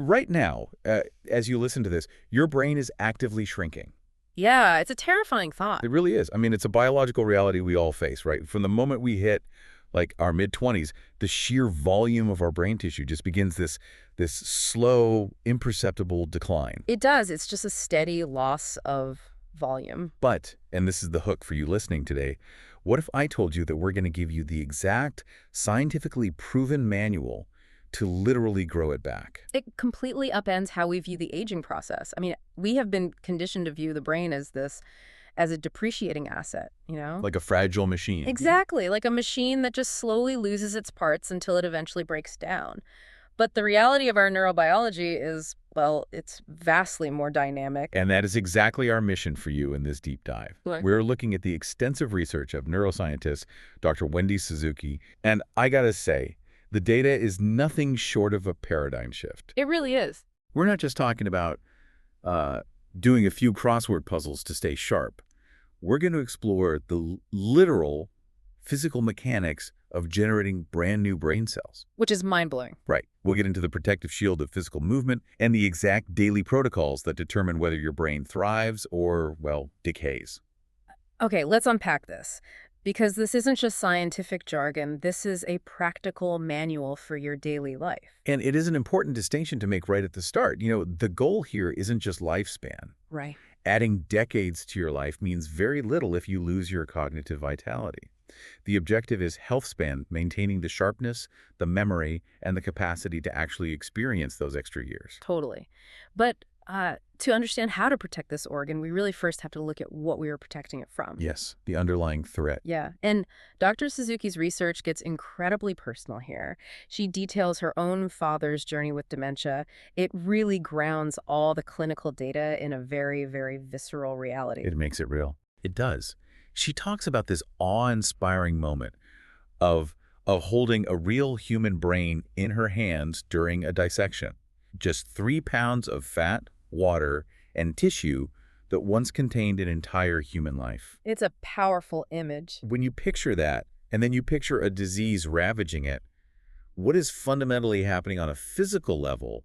Right now, as you listen to this, your brain is actively shrinking. Yeah, it's a terrifying thought. It really is. I mean, it's a biological reality we all face, right? From the moment we hit like our mid-20s, the sheer volume of our brain tissue just begins this slow, imperceptible decline. It does. It's just a steady loss of volume. But, and this is the hook for you listening today, what if I told you that we're going to give you the exact scientifically proven manual to literally grow it back? It completely upends how we view the aging process. I mean, we have been conditioned to view the brain as a depreciating asset, you know? Like a fragile machine. Exactly, like a machine that just slowly loses its parts until it eventually breaks down. But the reality of our neurobiology is, well, it's vastly more dynamic. And that is exactly our mission for you in this deep dive. Right. We're looking at the extensive research of neuroscientist Dr. Wendy Suzuki, and I gotta say, the data is nothing short of a paradigm shift. It really is. We're not just talking about doing a few crossword puzzles to stay sharp. We're going to explore the literal physical mechanics of generating brand new brain cells. Which is mind-blowing. Right. We'll get into the protective shield of physical movement and the exact daily protocols that determine whether your brain thrives or, well, decays. Okay, let's unpack this. Because this isn't just scientific jargon, this is a practical manual for your daily life. And it is an important distinction to make right at the start. You know, the goal here isn't just lifespan. Right. Adding decades to your life means very little if you lose your cognitive vitality. The objective is health span, maintaining the sharpness, the memory, and the capacity to actually experience those extra years. Totally. But to understand how to protect this organ, we really first have to look at what we are protecting it from. Yes, the underlying threat. Yeah, and Dr. Suzuki's research gets incredibly personal here. She details her own father's journey with dementia. It really grounds all the clinical data in a very, very visceral reality. It makes it real. It does. She talks about this awe-inspiring moment of holding a real human brain in her hands during a dissection. Just 3 pounds of fat, water, and tissue that once contained an entire human life. It's a powerful image. When you picture that, and then you picture a disease ravaging it, what is fundamentally happening on a physical level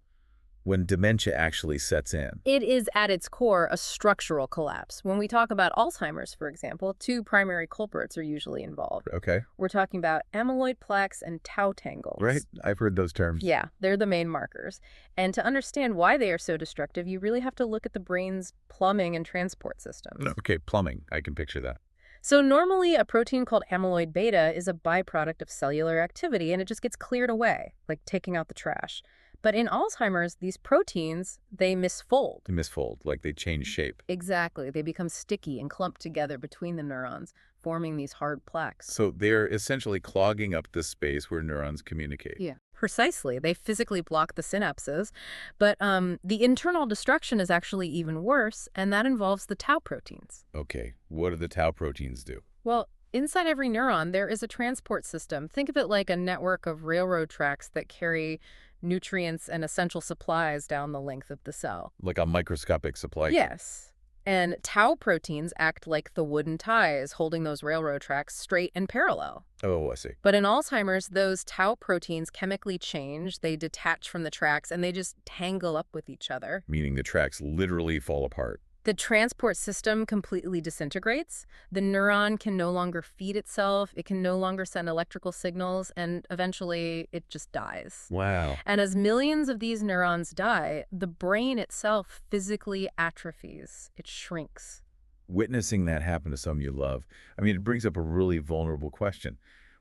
when dementia actually sets in? It is at its core a structural collapse. When we talk about Alzheimer's, for example, 2 primary culprits are usually involved. Okay. We're talking about amyloid plaques and tau tangles. Right. I've heard those terms. Yeah, they're the main markers. And to understand why they are so destructive, you really have to look at the brain's plumbing and transport systems. Okay, plumbing. I can picture that. So normally a protein called amyloid beta is a byproduct of cellular activity and it just gets cleared away, like taking out the trash. But in Alzheimer's, these proteins, they misfold. They misfold, like they change shape. Exactly. They become sticky and clumped together between the neurons, forming these hard plaques. So they're essentially clogging up the space where neurons communicate. Yeah, precisely. They physically block the synapses. But the internal destruction is actually even worse, and that involves the tau proteins. Okay, what do the tau proteins do? Well, inside every neuron, there is a transport system. Think of it like a network of railroad tracks that carry nutrients and essential supplies down the length of the cell. Like a microscopic supply chain. Yes. And tau proteins act like the wooden ties holding those railroad tracks straight and parallel. Oh, I see. But in Alzheimer's, those tau proteins chemically change, they detach from the tracks, and they just tangle up with each other. Meaning the tracks literally fall apart. The transport system completely disintegrates. The neuron can no longer feed itself. It can no longer send electrical signals, and eventually it just dies. Wow. And as millions of these neurons die, the brain itself physically atrophies. It shrinks. Witnessing that happen to someone you love, I mean, it brings up a really vulnerable question.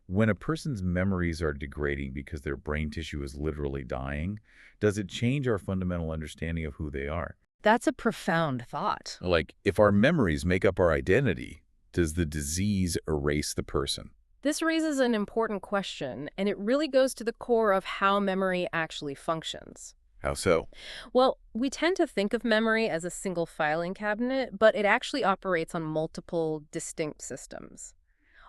When a person's memories are degrading because their brain tissue is literally dying, does it change our fundamental understanding of who they are? That's a profound thought. Like, if our memories make up our identity, does the disease erase the person? This raises an important question, and it really goes to the core of how memory actually functions. How so? Well, we tend to think of memory as a single filing cabinet, but it actually operates on multiple distinct systems.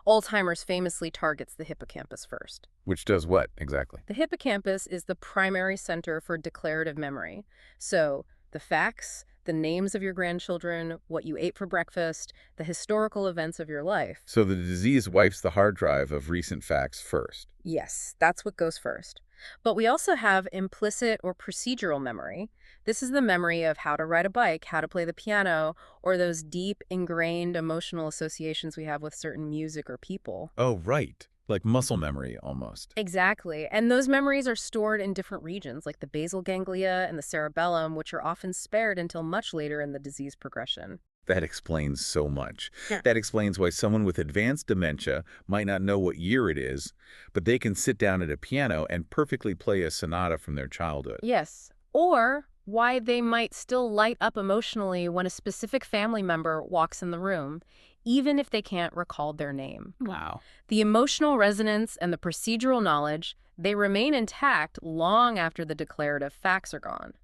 Alzheimer's famously targets the hippocampus first. Which does what, exactly? The hippocampus is the primary center for declarative memory. So, the facts, the names of your grandchildren, what you ate for breakfast, the historical events of your life. So the disease wipes the hard drive of recent facts first. Yes, that's what goes first. But we also have implicit or procedural memory. This is the memory of how to ride a bike, how to play the piano, or those deep, ingrained emotional associations we have with certain music or people. Oh, right. Like muscle memory, almost. Exactly. And those memories are stored in different regions, like the basal ganglia and the cerebellum, which are often spared until much later in the disease progression. That explains so much. Yeah. That explains why someone with advanced dementia might not know what year it is, but they can sit down at a piano and perfectly play a sonata from their childhood. Yes. Or why they might still light up emotionally when a specific family member walks in the room, even if they can't recall their name. Wow. The emotional resonance and the procedural knowledge, they remain intact long after the declarative facts are gone.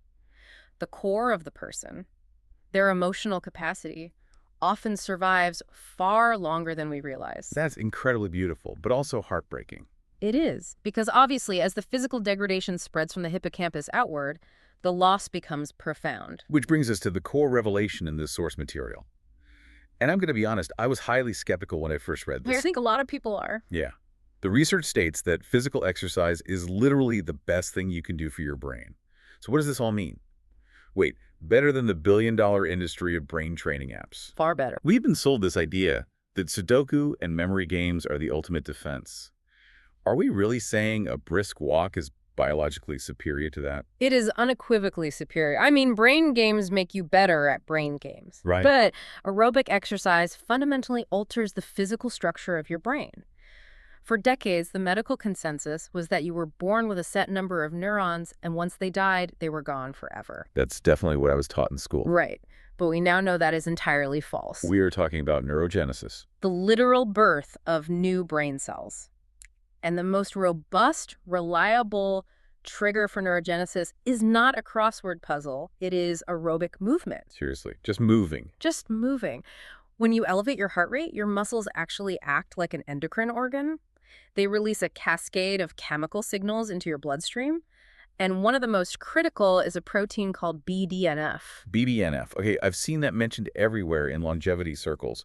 The core of the person, their emotional capacity, often survives far longer than we realize. That's incredibly beautiful, but also heartbreaking. It is, because obviously, as the physical degradation spreads from the hippocampus outward, the loss becomes profound. Which brings us to the core revelation in this source material. And I'm going to be honest, I was highly skeptical when I first read I this. think a lot of people are. Yeah. The research states that physical exercise is literally the best thing you can do for your brain. So what does this all mean? Wait, better than the billion-dollar industry of brain training apps. Far better. We've been sold this idea that Sudoku and memory games are the ultimate defense. Are we really saying a brisk walk is biologically superior to that? It is unequivocally superior. I mean, brain games make you better at brain games. Right. But aerobic exercise fundamentally alters the physical structure of your brain. For decades, the medical consensus was that you were born with a set number of neurons, and once they died, they were gone forever. That's definitely what I was taught in school. Right. But we now know that is entirely false. We are talking about neurogenesis. The literal birth of new brain cells. And the most robust, reliable trigger for neurogenesis is not a crossword puzzle. It is aerobic movement. Seriously, just moving. Just moving. When you elevate your heart rate, your muscles actually act like an endocrine organ. They release a cascade of chemical signals into your bloodstream. And one of the most critical is a protein called BDNF. BDNF. Okay, I've seen that mentioned everywhere in longevity circles.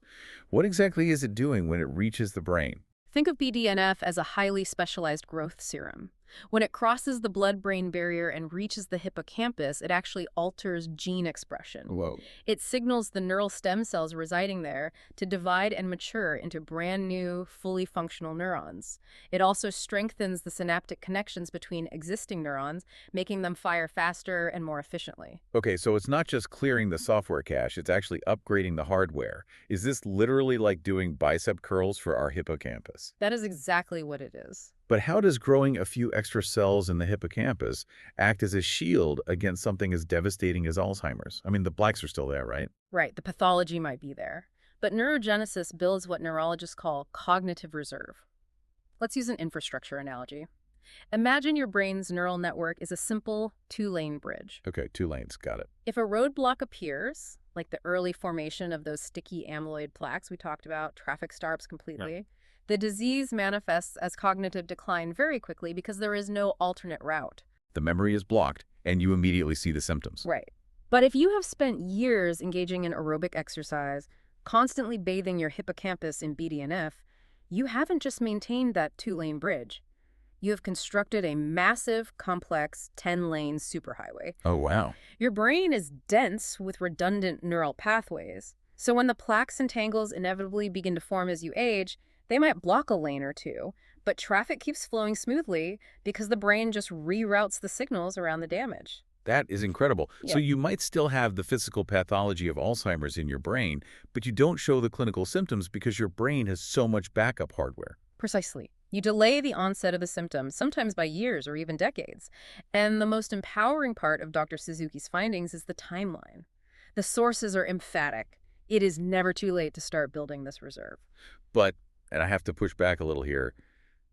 What exactly is it doing when it reaches the brain? Think of BDNF as a highly specialized growth serum. When it crosses the blood-brain barrier and reaches the hippocampus, it actually alters gene expression. Whoa. It signals the neural stem cells residing there to divide and mature into brand new, fully functional neurons. It also strengthens the synaptic connections between existing neurons, making them fire faster and more efficiently. Okay, so it's not just clearing the software cache, it's actually upgrading the hardware. Is this literally like doing bicep curls for our hippocampus? That is exactly what it is. But how does growing a few extra cells in the hippocampus act as a shield against something as devastating as Alzheimer's? I mean, the plaques are still there, right? Right, the pathology might be there. But neurogenesis builds what neurologists call cognitive reserve. Let's use an infrastructure analogy. Imagine your brain's neural network is a simple two-lane bridge. Okay, 2 lanes, got it. If a roadblock appears, like the early formation of those sticky amyloid plaques we talked about, traffic stops completely, the disease manifests as cognitive decline very quickly because there is no alternate route. The memory is blocked, and you immediately see the symptoms. Right. But if you have spent years engaging in aerobic exercise, constantly bathing your hippocampus in BDNF, you haven't just maintained that two-lane bridge. You have constructed a massive, complex 10-lane superhighway. Oh, wow. Your brain is dense with redundant neural pathways. So when the plaques and tangles inevitably begin to form as you age, they might block a lane or two, but traffic keeps flowing smoothly because the brain just reroutes the signals around the damage. That is incredible. Yeah. So you might still have the physical pathology of Alzheimer's in your brain, but you don't show the clinical symptoms because your brain has so much backup hardware. Precisely. You delay the onset of the symptoms, sometimes by years or even decades. And the most empowering part of Dr. Suzuki's findings is the timeline. The sources are emphatic. It is never too late to start building this reserve. But, and I have to push back a little here,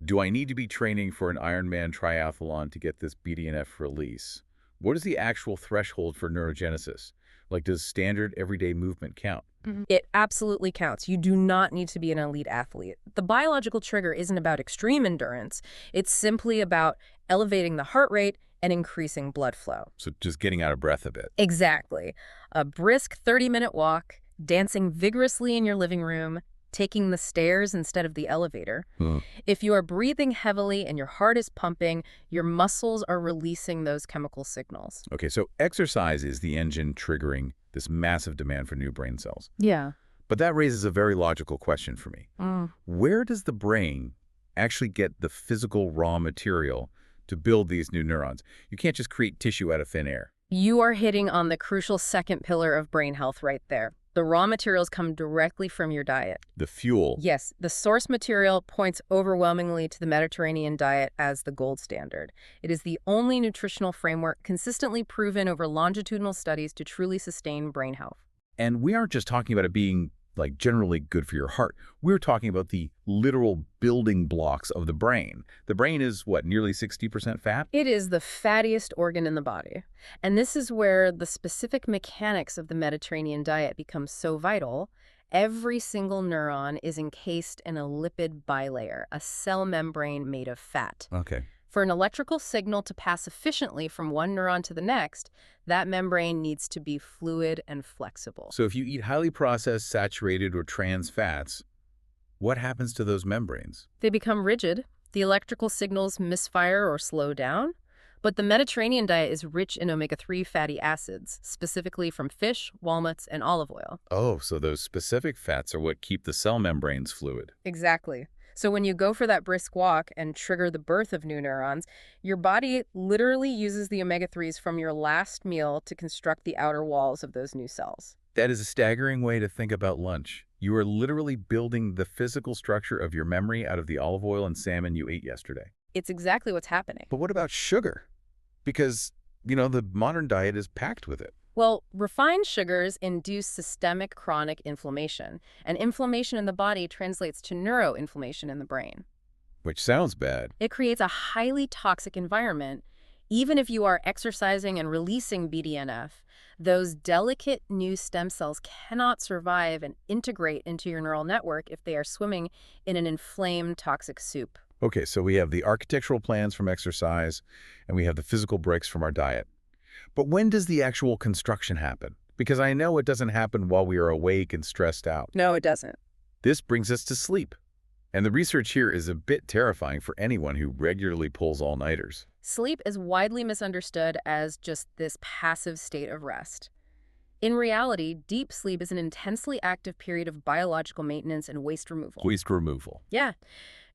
do I need to be training for an Ironman triathlon to get this BDNF release? What is the actual threshold for neurogenesis? Like, does standard everyday movement count? It absolutely counts. You do not need to be an elite athlete. The biological trigger isn't about extreme endurance. It's simply about elevating the heart rate and increasing blood flow. So just getting out of breath a bit. Exactly. A brisk 30-minute walk, dancing vigorously in your living room, taking the stairs instead of the elevator. Hmm. If you are breathing heavily and your heart is pumping, your muscles are releasing those chemical signals. Okay, so exercise is the engine triggering this massive demand for new brain cells. Yeah. But that raises a very logical question for me. Mm. Where does the brain actually get the physical raw material to build these new neurons? You can't just create tissue out of thin air. You are hitting on the crucial second pillar of brain health right there. The raw materials come directly from your diet. The fuel. Yes, the source material points overwhelmingly to the Mediterranean diet as the gold standard. It is the only nutritional framework consistently proven over longitudinal studies to truly sustain brain health. And we aren't just talking about it being like generally good for your heart. We're talking about the literal building blocks of the brain. The brain is what, nearly 60% fat? It is the fattiest organ in the body. And this is where the specific mechanics of the Mediterranean diet become so vital. Every single neuron is encased in a lipid bilayer, a cell membrane made of fat. Okay. For an electrical signal to pass efficiently from one neuron to the next, that membrane needs to be fluid and flexible. So if you eat highly processed, saturated, or trans fats, what happens to those membranes? They become rigid, the electrical signals misfire or slow down, but the Mediterranean diet is rich in omega-3 fatty acids, specifically from fish, walnuts, and olive oil. Oh, so those specific fats are what keep the cell membranes fluid. Exactly. So when you go for that brisk walk and trigger the birth of new neurons, your body literally uses the omega-3s from your last meal to construct the outer walls of those new cells. That is a staggering way to think about lunch. You are literally building the physical structure of your memory out of the olive oil and salmon you ate yesterday. It's exactly what's happening. But what about sugar? Because, the modern diet is packed with it. Well, refined sugars induce systemic chronic inflammation, and inflammation in the body translates to neuroinflammation in the brain. Which sounds bad. It creates a highly toxic environment. Even if you are exercising and releasing BDNF, those delicate new stem cells cannot survive and integrate into your neural network if they are swimming in an inflamed toxic soup. Okay, so we have the architectural plans from exercise, and we have the physical bricks from our diet. But when does the actual construction happen? Because I know it doesn't happen while we are awake and stressed out. No, it doesn't. This brings us to sleep. And the research here is a bit terrifying for anyone who regularly pulls all-nighters. Sleep is widely misunderstood as just this passive state of rest. In reality, deep sleep is an intensely active period of biological maintenance and waste removal. Waste removal. Yeah.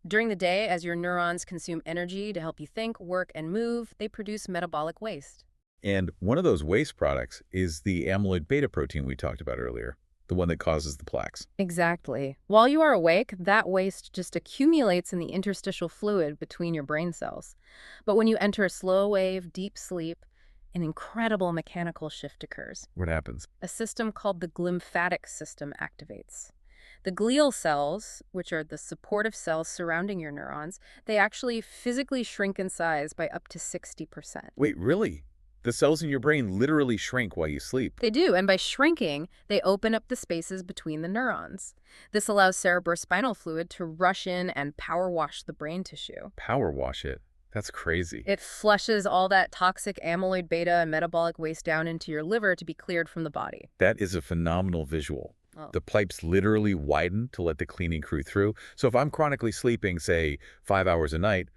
During the day, as your neurons consume energy to help you think, work, and move, they produce metabolic waste. And one of those waste products is the amyloid beta protein we talked about earlier, the one that causes the plaques. Exactly. While you are awake, that waste just accumulates in the interstitial fluid between your brain cells. But when you enter a slow-wave, deep sleep, an incredible mechanical shift occurs. What happens? A system called the glymphatic system activates. The glial cells, which are the supportive cells surrounding your neurons, they actually physically shrink in size by up to 60%. Wait, really? The cells in your brain literally shrink while you sleep. They do, and by shrinking, they open up the spaces between the neurons. This allows cerebrospinal fluid to rush in and power wash the brain tissue. Power wash it. That's crazy. It flushes all that toxic amyloid beta and metabolic waste down into your liver to be cleared from the body. That is a phenomenal visual. Oh. The pipes literally widen to let the cleaning crew through. So if I'm chronically sleeping, say, 5 hours a night,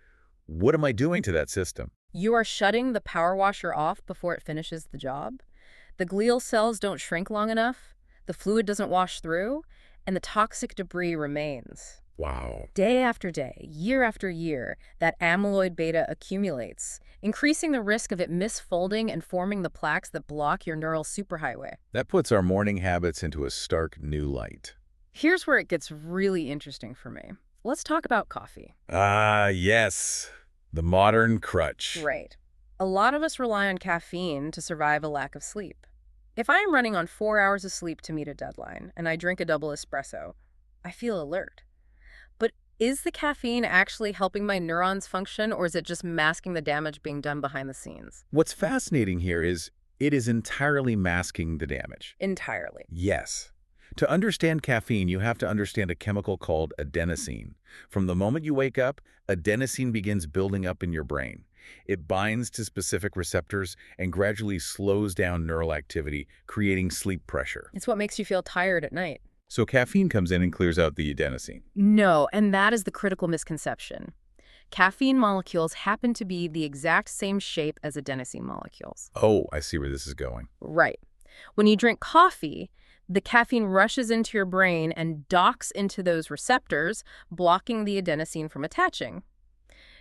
what am I doing to that system? You are shutting the power washer off before it finishes the job. The glial cells don't shrink long enough, the fluid doesn't wash through, and the toxic debris remains. Wow. Day after day, year after year, that amyloid beta accumulates, increasing the risk of it misfolding and forming the plaques that block your neural superhighway. That puts our morning habits into a stark new light. Here's where it gets really interesting for me. Let's talk about coffee. Ah, yes. The modern crutch. Right. A lot of us rely on caffeine to survive a lack of sleep. If I am running on 4 hours of sleep to meet a deadline, and I drink a double espresso, I feel alert. But is the caffeine actually helping my neurons function, or is it just masking the damage being done behind the scenes? What's fascinating here is it is entirely masking the damage. Entirely. Yes. To understand caffeine, you have to understand a chemical called adenosine. From the moment you wake up, adenosine begins building up in your brain. It binds to specific receptors and gradually slows down neural activity, creating sleep pressure. It's what makes you feel tired at night. So caffeine comes in and clears out the adenosine. No, and that is the critical misconception. Caffeine molecules happen to be the exact same shape as adenosine molecules. Oh, I see where this is going. Right. When you drink coffee, the caffeine rushes into your brain and docks into those receptors, blocking the adenosine from attaching.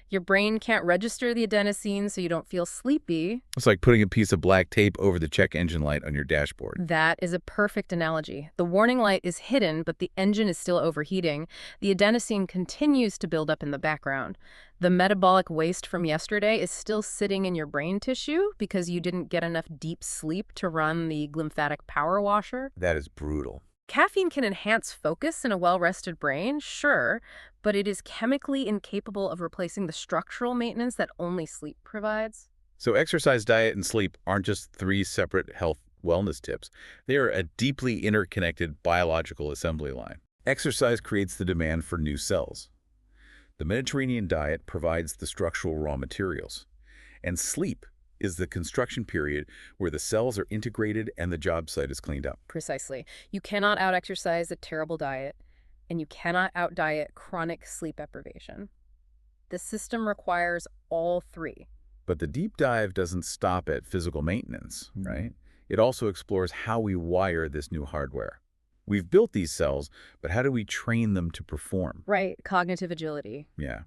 Your brain can't register the adenosine, so you don't feel sleepy. It's like putting a piece of black tape over the check engine light on your dashboard. That is a perfect analogy. The warning light is hidden, but the engine is still overheating. The adenosine continues to build up in the background. The metabolic waste from yesterday is still sitting in your brain tissue because you didn't get enough deep sleep to run the glymphatic power washer. That is brutal. Caffeine can enhance focus in a well-rested brain, sure, but it is chemically incapable of replacing the structural maintenance that only sleep provides. So exercise, diet, and sleep aren't just three separate health wellness tips. They are a deeply interconnected biological assembly line. Exercise creates the demand for new cells. The Mediterranean diet provides the structural raw materials. And sleep is the construction period where the cells are integrated and the job site is cleaned up. Precisely. You cannot out-exercise a terrible diet, and you cannot out-diet chronic sleep deprivation. The system requires all three. But the deep dive doesn't stop at physical maintenance, right? It also explores how we wire this new hardware. We've built these cells, but how do we train them to perform? Right, cognitive agility. Yeah.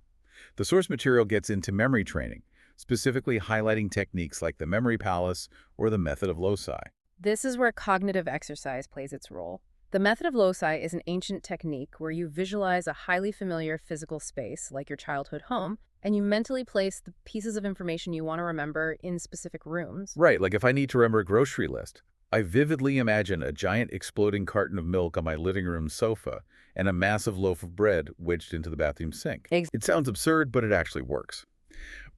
The source material gets into memory training, specifically highlighting techniques like the memory palace or the method of loci. This is where cognitive exercise plays its role. The method of loci is an ancient technique where you visualize a highly familiar physical space, like your childhood home, and you mentally place the pieces of information you want to remember in specific rooms. Right, like if I need to remember a grocery list, I vividly imagine a giant exploding carton of milk on my living room sofa and a massive loaf of bread wedged into the bathroom sink. It sounds absurd, but it actually works.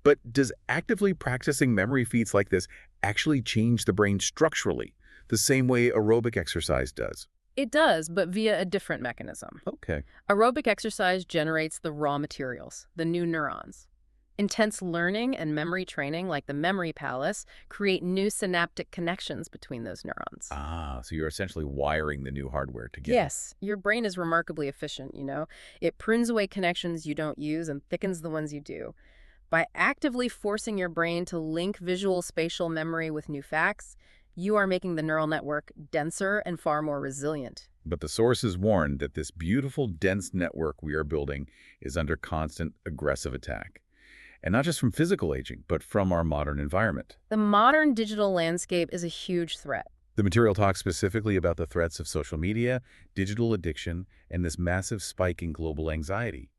But does actively practicing memory feats like this actually change the brain structurally, the same way aerobic exercise does? It does, but via a different mechanism. Okay. Aerobic exercise generates the raw materials, the new neurons. Intense learning and memory training, like the memory palace, create new synaptic connections between those neurons. Ah, so you're essentially wiring the new hardware together. Yes, your brain is remarkably efficient, you know. It prunes away connections you don't use and thickens the ones you do. By actively forcing your brain to link visual spatial memory with new facts, you are making the neural network denser and far more resilient. But the sources warn that this beautiful, dense network we are building is under constant, aggressive attack. And not just from physical aging, but from our modern environment. The modern digital landscape is a huge threat. The material talks specifically about the threats of social media, digital addiction, and this massive spike in global anxiety.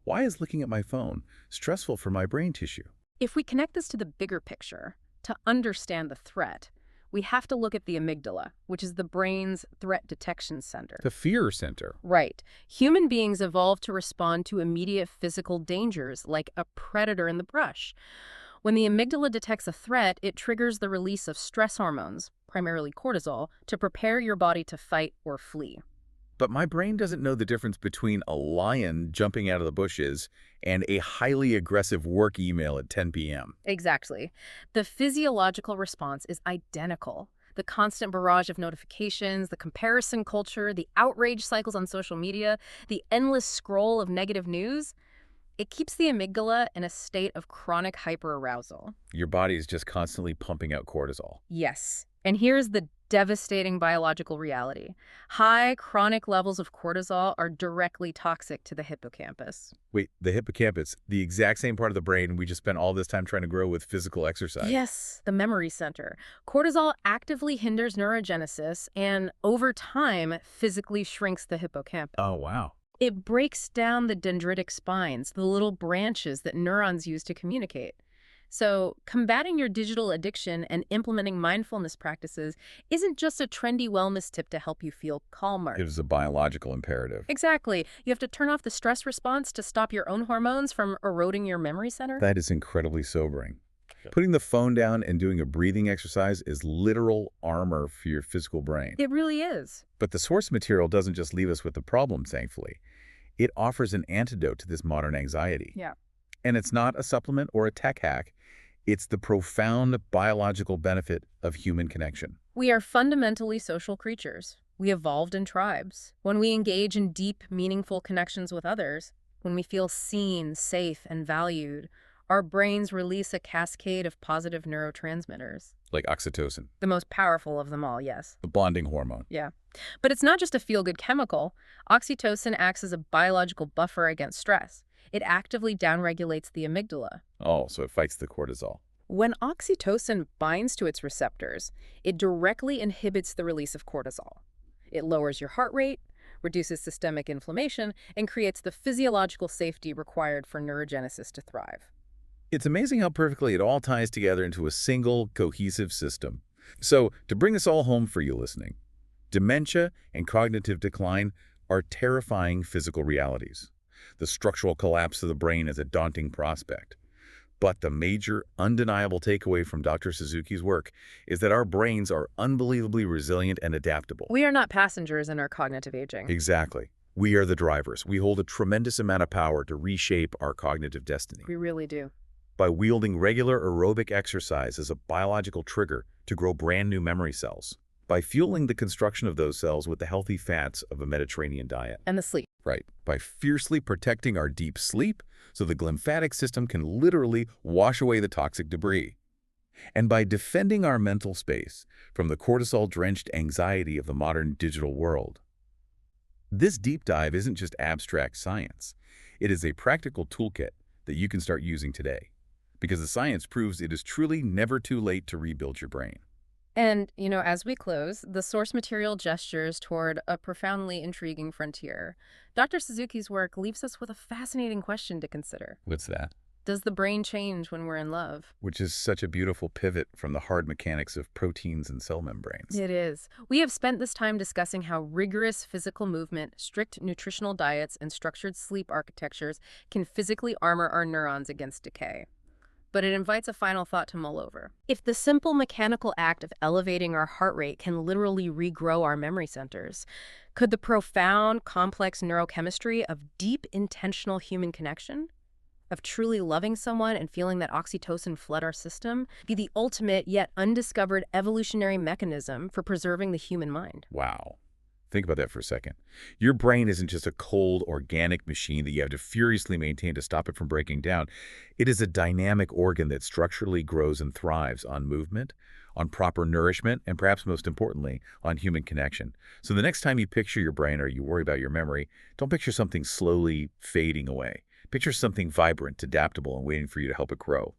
Why is looking at my phone stressful for my brain tissue? If we connect this to the bigger picture, to understand the threat, we have to look at the amygdala, which is the brain's threat detection center. The fear center. Right. Human beings evolved to respond to immediate physical dangers, like a predator in the brush. When the amygdala detects a threat, it triggers the release of stress hormones, primarily cortisol, to prepare your body to fight or flee. But my brain doesn't know the difference between a lion jumping out of the bushes and a highly aggressive work email at 10 p.m. Exactly. The physiological response is identical. The constant barrage of notifications, the comparison culture, the outrage cycles on social media, the endless scroll of negative news, it keeps the amygdala in a state of chronic hyperarousal. Your body is just constantly pumping out cortisol. Yes. And here's the devastating biological reality. High chronic levels of cortisol are directly toxic to the hippocampus. Wait, the hippocampus, the exact same part of the brain we just spent all this time trying to grow with physical exercise. Yes, the memory center. Cortisol actively hinders neurogenesis and, over time, physically shrinks the hippocampus. Oh, wow. It breaks down the dendritic spines, the little branches that neurons use to communicate. So, combating your digital addiction and implementing mindfulness practices isn't just a trendy wellness tip to help you feel calmer. It is a biological imperative. Exactly. You have to turn off the stress response to stop your own hormones from eroding your memory center. That is incredibly sobering. Putting the phone down and doing a breathing exercise is literal armor for your physical brain. It really is. But the source material doesn't just leave us with the problem, thankfully. It offers an antidote to this modern anxiety. Yeah. And it's not a supplement or a tech hack. It's the profound biological benefit of human connection. We are fundamentally social creatures. We evolved in tribes. When we engage in deep, meaningful connections with others, when we feel seen, safe, and valued, our brains release a cascade of positive neurotransmitters. Like oxytocin, The most powerful of them all, yes. the bonding hormone. Yeah. But it's not just a feel-good chemical. Oxytocin acts as a biological buffer against stress. It actively downregulates the amygdala. Oh, so it fights the cortisol. When oxytocin binds to its receptors, it directly inhibits the release of cortisol. It lowers your heart rate, reduces systemic inflammation, and creates the physiological safety required for neurogenesis to thrive. It's amazing how perfectly it all ties together into a single, cohesive system. So, to bring this all home for you listening, dementia and cognitive decline are terrifying physical realities. The structural collapse of the brain is a daunting prospect. But the major, undeniable takeaway from Dr. Suzuki's work is that our brains are unbelievably resilient and adaptable. We are not passengers in our cognitive aging. Exactly. We are the drivers. We hold a tremendous amount of power to reshape our cognitive destiny. We really do. By wielding regular aerobic exercise as a biological trigger to grow brand new memory cells. By fueling the construction of those cells with the healthy fats of a Mediterranean diet. And the sleep. Right. By fiercely protecting our deep sleep so the glymphatic system can literally wash away the toxic debris. And by defending our mental space from the cortisol-drenched anxiety of the modern digital world. This deep dive isn't just abstract science. It is a practical toolkit that you can start using today. Because the science proves it is truly never too late to rebuild your brain. And, as we close, the source material gestures toward a profoundly intriguing frontier. Dr. Suzuki's work leaves us with a fascinating question to consider. What's that? Does the brain change when we're in love? Which is such a beautiful pivot from the hard mechanics of proteins and cell membranes. It is. We have spent this time discussing how rigorous physical movement, strict nutritional diets, and structured sleep architectures can physically armor our neurons against decay. But it invites a final thought to mull over. If the simple mechanical act of elevating our heart rate can literally regrow our memory centers, could the profound, complex neurochemistry of deep, intentional human connection, of truly loving someone and feeling that oxytocin flood our system, be the ultimate yet undiscovered evolutionary mechanism for preserving the human mind? Wow. Think about that for a second. Your brain isn't just a cold, organic machine that you have to furiously maintain to stop it from breaking down. It is a dynamic organ that structurally grows and thrives on movement, on proper nourishment, and perhaps most importantly, on human connection. So the next time you picture your brain or you worry about your memory, don't picture something slowly fading away. Picture something vibrant, adaptable, and waiting for you to help it grow.